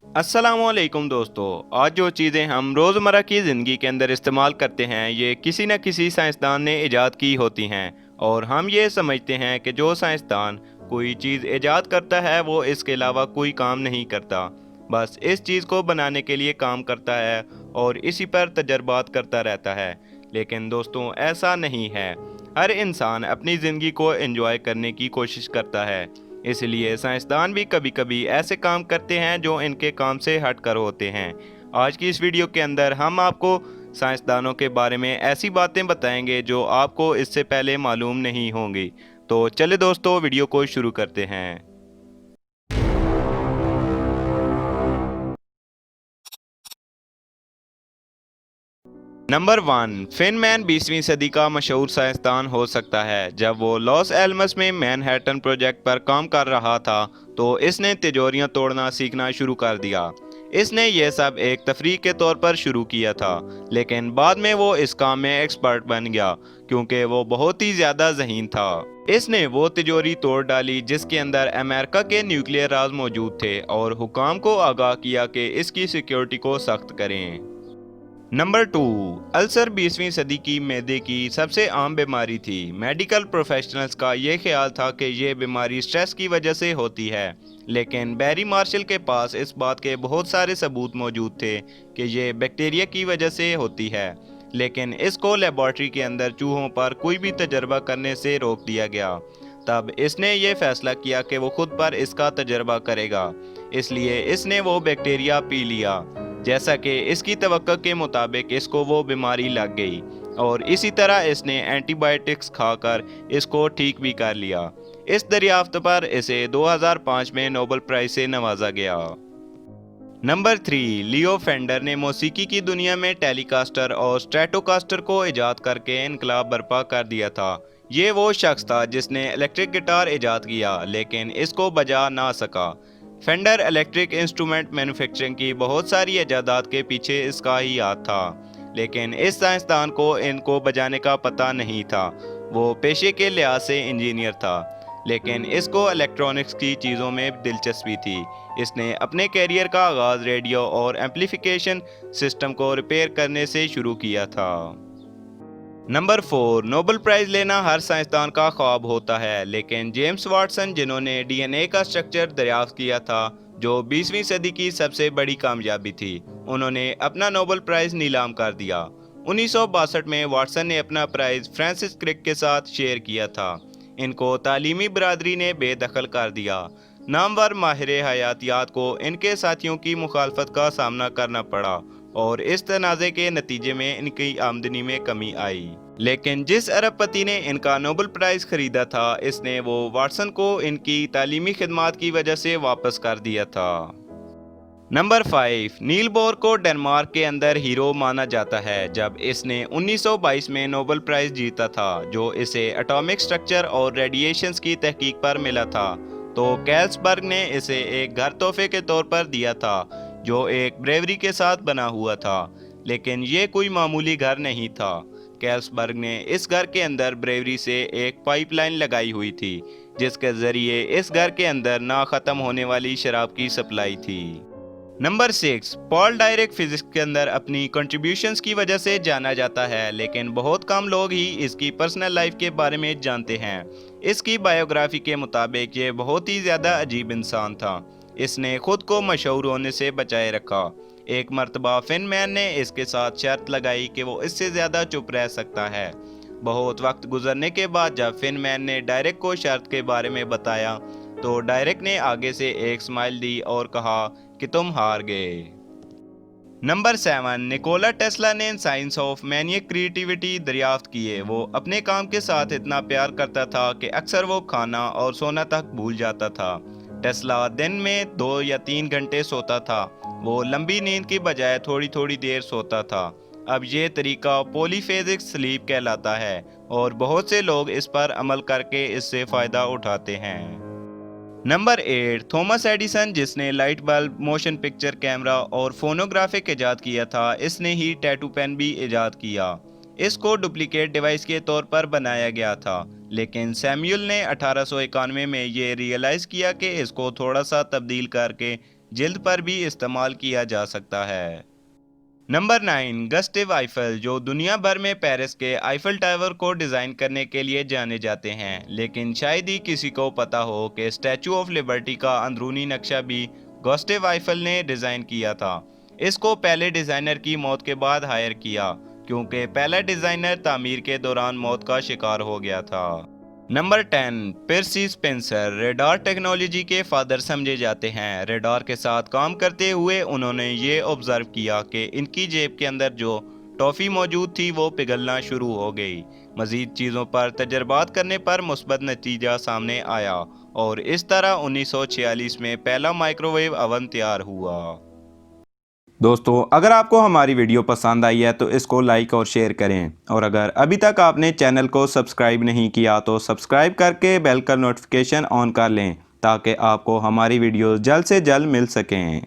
अस्सलामुअलैकुम दोस्तों। आज जो चीज़ें हम रोज़मर्रा की ज़िंदगी के अंदर इस्तेमाल करते हैं ये किसी न किसी साइंसदान ने इजाद की होती हैं और हम ये समझते हैं कि जो साइंसदान कोई चीज़ इजाद करता है वो इसके अलावा कोई काम नहीं करता, बस इस चीज़ को बनाने के लिए काम करता है और इसी पर तजर्बात करता रहता है। लेकिन दोस्तों ऐसा नहीं है। हर इंसान अपनी ज़िंदगी को एंजॉय करने की कोशिश करता है, इसलिए साइंसदान भी कभी कभी ऐसे काम करते हैं जो इनके काम से हट कर होते हैं। आज की इस वीडियो के अंदर हम आपको साइंसदानों के बारे में ऐसी बातें बताएंगे जो आपको इससे पहले मालूम नहीं होंगी। तो चले दोस्तों वीडियो को शुरू करते हैं। नंबर 1, फिनमैन 20वीं सदी का मशहूर साइंसदान हो सकता है। जब वो लॉस एलमस में मैनहट्टन प्रोजेक्ट पर काम कर रहा था तो इसने तिजोरियां तोड़ना सीखना शुरू कर दिया। इसने ये सब एक तफरीह के तौर पर शुरू किया था, लेकिन बाद में वो इस काम में एक्सपर्ट बन गया क्योंकि वो बहुत ही ज़्यादा ज़हीन था। इसने वो तिजोरी तोड़ डाली जिसके अंदर अमेरिका के न्यूक्लियर राज मौजूद थे और हुकाम को आगाह किया कि इसकी सिक्योरिटी को सख्त करें। नंबर 2, अल्सर 20वीं सदी की मैदे की सबसे आम बीमारी थी। मेडिकल प्रोफेशनल्स का ये ख्याल था कि ये बीमारी स्ट्रेस की वजह से होती है, लेकिन बैरी मार्शल के पास इस बात के बहुत सारे सबूत मौजूद थे कि ये बैक्टीरिया की वजह से होती है। लेकिन इसको लेबॉर्ट्री के अंदर चूहों पर कोई भी तजर्बा करने से रोक दिया गया। तब इसने ये फैसला किया कि वो खुद पर इसका तजर्बा करेगा, इसलिए इसने वो बैक्टीरिया पी लिया। जैसा कि इसकी तवक्को के मुताबिक इसको वो बीमारी लग गई और इसी तरह इसने एंटीबायोटिक्स खाकर इसको ठीक भी कर लिया। इस दरियाफ्त पर इसे 2005 में नोबेल प्राइज से नवाजा गया। नंबर 3, लियो फेंडर ने मौसीकी की दुनिया में टेलीकास्टर और स्ट्रेटोकास्टर को इजाद करके इनकलाब बर्पा कर दिया था। ये वो शख्स था जिसने इलेक्ट्रिक गिटार इजाद किया लेकिन इसको बजा ना सका। फेंडर इलेक्ट्रिक इंस्ट्रूमेंट मैन्युफैक्चरिंग की बहुत सारी इजादात के पीछे इसका ही हाथ था, लेकिन इस साइंसदान को इनको बजाने का पता नहीं था। वो पेशे के लिहाज से इंजीनियर था, लेकिन इसको इलेक्ट्रॉनिक्स की चीज़ों में दिलचस्पी थी। इसने अपने कैरियर का आगाज़ रेडियो और एम्पलीफिकेशन सिस्टम को रिपेयर करने से शुरू किया था। नंबर 4, नोबेल प्राइज़ लेना हर साइंसदान का ख्वाब होता है, लेकिन जेम्स वाटसन जिन्होंने डीएनए का स्ट्रक्चर दरियाफ्त किया था, जो 20वीं सदी की सबसे बड़ी कामयाबी थी, उन्होंने अपना नोबेल प्राइज़ नीलाम कर दिया। 1962 में वाटसन ने अपना प्राइज़ फ्रांसिस क्रिक के साथ शेयर किया था। इनको तालीमी बरादरी ने बेदखल कर दिया। नामवर माहिर हयातियात को इनके साथियों की मुखालफत का सामना करना पड़ा और इस तनाज़े के नतीजे में इनकी आमदनी में कमी आई। लेकिन जिस अरबपति ने इनका नोबेल प्राइज़ खरीदा था, इसने वो वाटसन को इनकी तालीमी खिदमात की वजह से वापस कर दिया था। नंबर 5, नील बोर को डेनमार्क के अंदर हीरो माना जाता है जब इसने 1922 में नोबेल प्राइज़ जीता था, जो इसे एटॉमिक स्ट्रक्चर और रेडिएशंस की तहकीक पर मिला था। तो कैल्सबर्ग ने इसे एक घर तोहफे के तौर पर दिया था जो एक ब्रेवरी के साथ बना हुआ था, लेकिन ये कोई मामूली घर नहीं था। कैल्सबर्ग ने इस घर के अंदर ब्रेवरी से एक पाइपलाइन लगाई हुई थी जिसके जरिए इस घर के अंदर ना ख़त्म होने वाली शराब की सप्लाई थी। नंबर 6, पॉल डायरेक फिजिक्स के अंदर अपनी कंट्रीब्यूशंस की वजह से जाना जाता है, लेकिन बहुत कम लोग ही इसकी पर्सनल लाइफ के बारे में जानते हैं। इसकी बायोग्राफी के मुताबिक ये बहुत ही ज़्यादा अजीब इंसान था। इसने खुद को मशहूर होने से बचाए रखा। एक मर्तबा फिनमैन ने इसके साथ शर्त लगाई कि वो इससे ज़्यादा चुप रह सकता है। बहुत वक्त गुजरने के बाद जब फिनमैन ने डायरेक को शर्त के बारे में बताया तो डायरेक ने आगे से एक स्माइल दी और कहा कि तुम हार गए। नंबर 7, निकोला टेस्ला ने साइंस ऑफ मैनियक क्रिएटिविटी दरियाफ्त की है। वो अपने काम के साथ इतना प्यार करता था कि अक्सर वो खाना और सोना तक भूल जाता था। टेस्ला दिन में 2 या 3 घंटे सोता था। वो लंबी नींद की बजाय थोड़ी थोड़ी देर सोता था। अब ये तरीका पॉलीफेजिक स्लीप कहलाता है और बहुत से लोग इस पर अमल करके इससे फ़ायदा उठाते हैं। नंबर 8, थॉमस एडिसन जिसने light bulb, motion picture camera और फोनोग्राफिक इजाद किया था, इसने ही टैटू पेन भी इजाद किया। इसको डुप्लीकेट डिवाइस के तौर पर बनाया गया था, लेकिन सैमुअल ने 1891 में ये रियलाइज़ किया कि इसको थोड़ा सा तब्दील करके जल्द पर भी इस्तेमाल किया जा सकता है। नंबर 9, गस्टेव आइफल, जो दुनिया भर में पेरिस के आइफल टावर को डिज़ाइन करने के लिए जाने जाते हैं, लेकिन शायद ही किसी को पता हो कि स्टैचू ऑफ लिबर्टी का अंदरूनी नक्शा भी गस्टेव आइफल ने डिज़ाइन किया था। इसको पहले डिज़ाइनर की मौत के बाद हायर किया, क्योंकि पहला डिज़ाइनर तामीर के दौरान मौत का शिकार हो गया था। नंबर 10, पर्सी स्पेंसर, रेडार टेक्नोलॉजी के फादर समझे जाते हैं। रेडार के साथ काम करते हुए उन्होंने ये ऑब्जर्व किया कि इनकी जेब के अंदर जो टॉफ़ी मौजूद थी वो पिघलना शुरू हो गई। मज़ीद चीज़ों पर तजर्बात करने पर मुस्बत नतीजा सामने आया और इस तरह 1946 में पहला माइक्रोवेव अवन तैयार हुआ। दोस्तों, अगर आपको हमारी वीडियो पसंद आई है तो इसको लाइक और शेयर करें, और अगर अभी तक आपने चैनल को सब्सक्राइब नहीं किया तो सब्सक्राइब करके बेल का नोटिफिकेशन ऑन कर लें ताकि आपको हमारी वीडियो जल्द से जल्द मिल सकें।